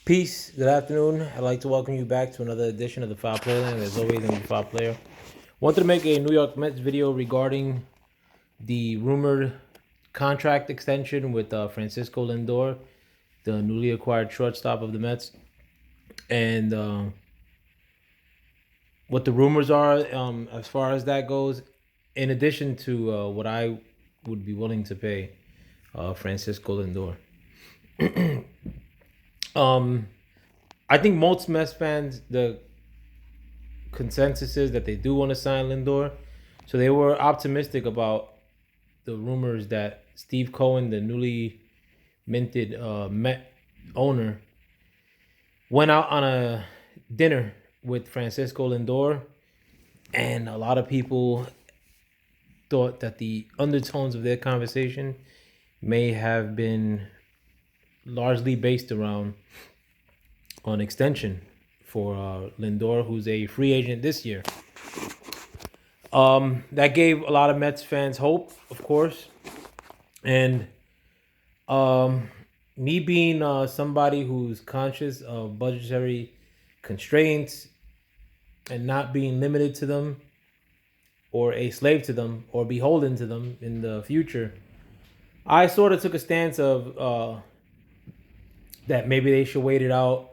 Peace. Good afternoon. I'd like to welcome you back to another edition of the Foul Playland. As always, I'm the Foul Player. Wanted to make a New York Mets video regarding the rumored contract extension with Francisco Lindor, the newly acquired shortstop of the Mets, and what the rumors are as far as that goes. In addition to what I would be willing to pay Francisco Lindor. Um, I think most Mets fans, the consensus is that they do want to sign Lindor. So they were optimistic about the rumors that Steve Cohen, the newly minted Met owner, went out on a dinner with Francisco Lindor, and a lot of people thought that the undertones of their conversation may have been largely based around an extension for Lindor, who's a free agent this year. That gave a lot of Mets fans hope, of course, and um, me being somebody who's conscious of budgetary constraints and not being limited to them or a slave to them or beholden to them in the future, I sort of took a stance of that maybe they should wait it out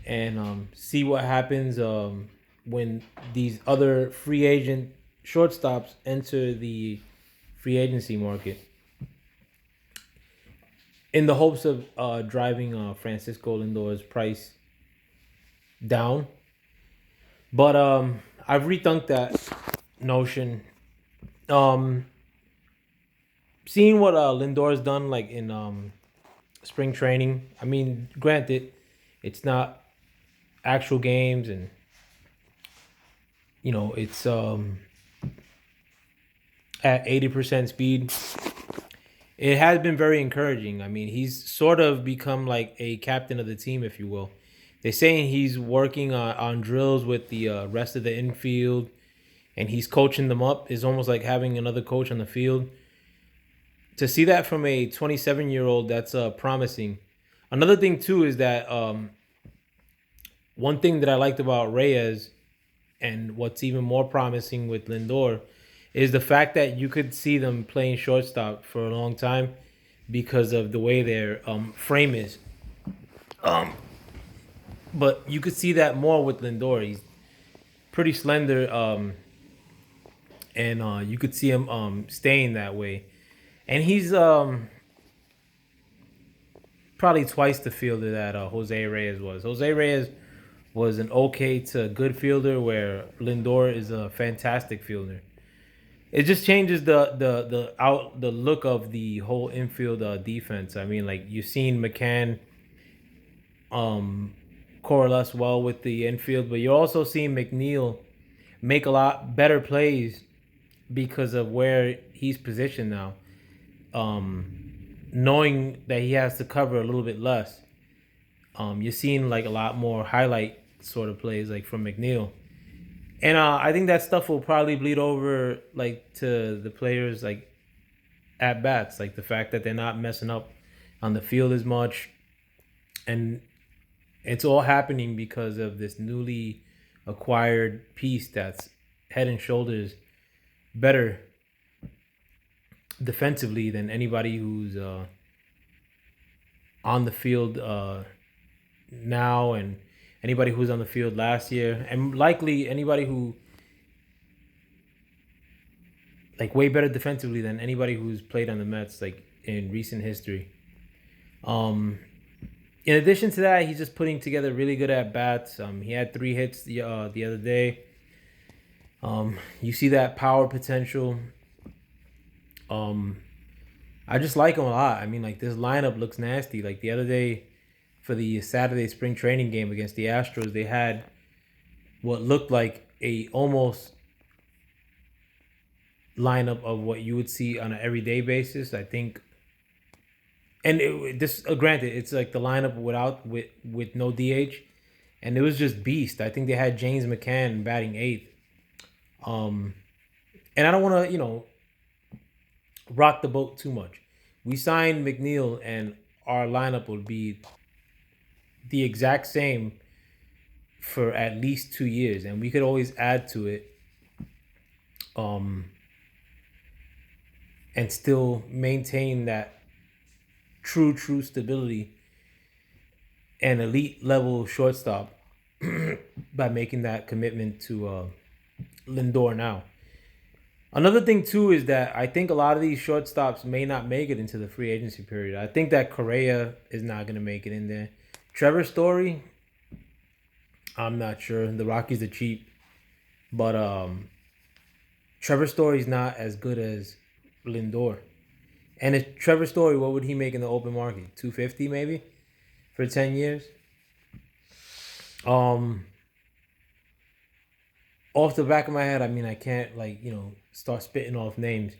and see what happens when these other free agent shortstops enter the free agency market, in the hopes of driving Francisco Lindor's price down. But I've rethunked that notion. Um, Seeing what Lindor's done, like in spring training. I mean, granted, it's not actual games, and it's at 80% speed. It has been very encouraging. I mean, he's sort of become like a captain of the team, if you will. They're saying he's working on drills with the rest of the infield, and he's coaching them up. It's almost like having another coach on the field. To see that from a 27-year-old, that's promising. Another thing too is that one thing that I liked about Reyes, and what's even more promising with Lindor, is the fact that you could see them playing shortstop for a long time because of the way their frame is. Um, but you could see that more with Lindor. He's pretty slender, and you could see him staying that way. And he's probably twice the fielder that Jose Reyes was. Jose Reyes was an okay to good fielder, where Lindor is a fantastic fielder. It just changes the look of the whole infield defense. I mean, like, you've seen McCann um coalesce well with the infield, but you're also seeing McNeil make a lot better plays because of where he's positioned now. Knowing that he has to cover a little bit less, you're seeing like a lot more highlight sort of plays like from McNeil. And I think that stuff will probably bleed over like to the players like at bats, like the fact that they're not messing up on the field as much, and it's all happening because of this newly acquired piece that's head and shoulders better defensively than anybody who's on the field now, and anybody who's on the field last year, and likely anybody who, like, way better defensively than anybody who's played on the Mets like in recent history. Um, in addition to that, he's just putting together really good at bats. He had 3 hits the other day. You see that power potential. Um, I just like him a lot. I mean, like, this lineup looks nasty. Like the other day, for the Saturday spring training game against the Astros, they had what looked like a almost lineup of what you would see on an everyday basis. I think, and this granted, it's like the lineup with no DH, and it was just beast. I think they had James McCann batting eighth. Um, and I don't want to rock the boat too much. We signed McNeil, and our lineup would be the exact same for at least 2 years, and we could always add to it, um, and still maintain that true stability and elite level shortstop by making that commitment to Lindor now. Another thing too is that I think a lot of these shortstops may not make it into the free agency period. I think that Correa is not going to make it in there. Trevor Story, I'm not sure. The Rockies are cheap, but Trevor Story's not as good as Lindor. And if Trevor Story, what would he make in the open market? 250 maybe for 10 years. Um, Off the back of my head, I mean, I can't start spitting off names.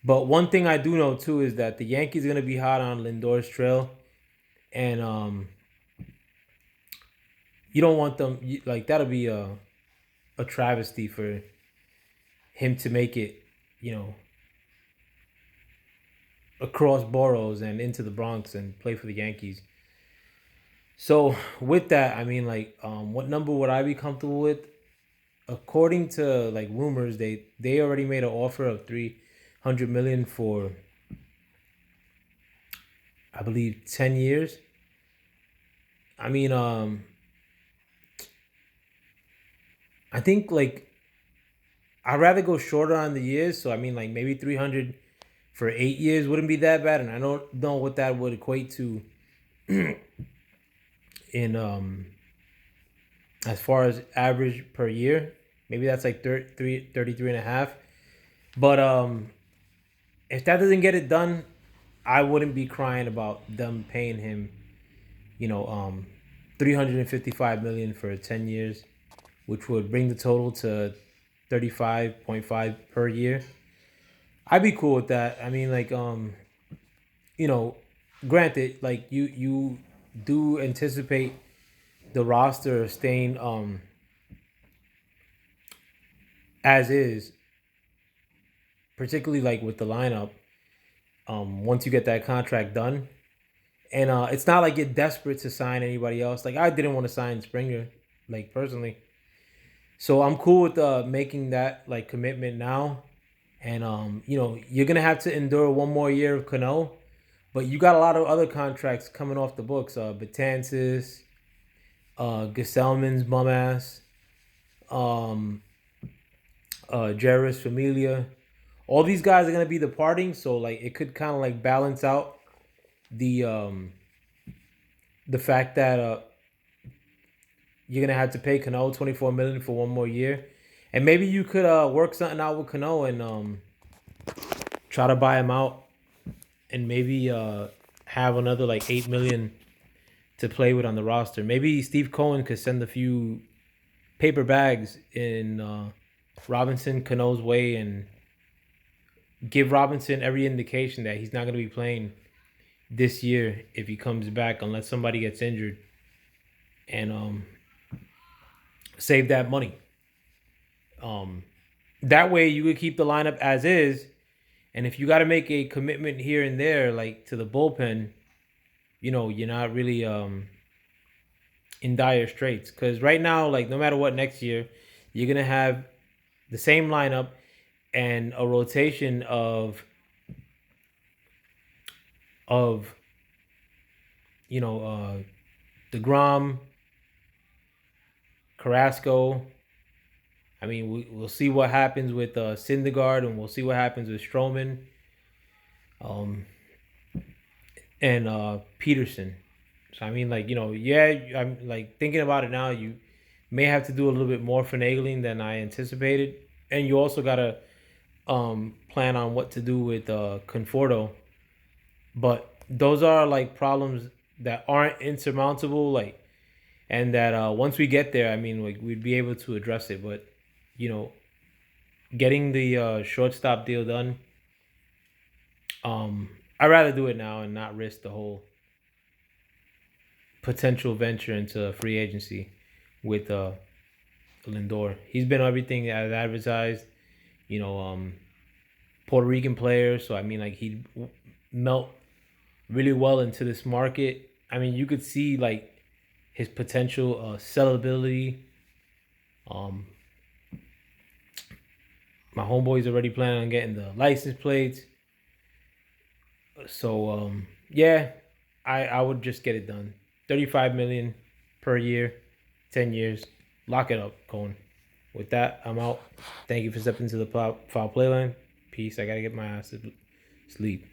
But one thing I do know too is that the Yankees are gonna be hot on Lindor's trail, and you don't want them like that'll be a travesty for him to make it, you know, across boroughs and into the Bronx and play for the Yankees. So with that, I mean, what number would I be comfortable with? According to like rumors, they already made an offer of 300 million for, I believe, 10 years. I mean, I think like I'd rather go shorter on the years. So I mean, like maybe 300 for 8 years wouldn't be that bad, and I don't know what that would equate to in as far as average per year. Maybe that's like 33 and a half. But if that doesn't get it done, I wouldn't be crying about them paying him, you know, 355 million for 10 years, which would bring the total to 35.5 per year. I'd be cool with that. I mean, you know, granted, like you do anticipate the roster staying as is, particularly like with the lineup. Once you get that contract done, and it's not like you're desperate to sign anybody else. Like I didn't want to sign Springer, like personally. So I'm cool with making that like commitment now, and you're gonna have to endure one more year of Cano, but you got a lot of other contracts coming off the books. Betances, Gesellman's bum ass, um, Jairus Familia. All these guys are gonna be departing, so like it could kind of like balance out the the fact that you're gonna have to pay Cano 24 million for one more year, and maybe you could work something out with Cano and try to buy him out, and maybe have another like 8 million to play with on the roster. Maybe Steve Cohen could send a few paper bags in Robinson Cano's way and give Robinson every indication that he's not going to be playing this year if he comes back unless somebody gets injured, and save that money. That way you could keep the lineup as is, and if you got to make a commitment here and there, like to the bullpen, you're not really in dire straits. Because right now, like no matter what, next year you're gonna have the same lineup and a rotation of DeGrom, Carrasco. I mean, we'll see what happens with Syndergaard, and we'll see what happens with Stroman, um, and Peterson. So I mean, like yeah, I'm like thinking about it now. You may have to do a little bit more finagling than I anticipated, and you also gotta plan on what to do with Conforto. But those are like problems that aren't insurmountable, like, and that once we get there, I mean, like we'd be able to address it. But you know, getting the shortstop deal done, I'd rather do it now and not risk the whole potential venture into free agency with Lindor. He's been everything as advertised, you know, Puerto Rican player. So I mean, like he'd melt really well into this market. I mean, you could see like his potential sellability. Um, my homeboy's already planning on getting the license plates. So yeah, I would just get it done. 35 million per year, 10 years. Lock it up, Cohen. With that, I'm out. Thank you for stepping into the foul play line. Peace. I gotta get my ass to sleep.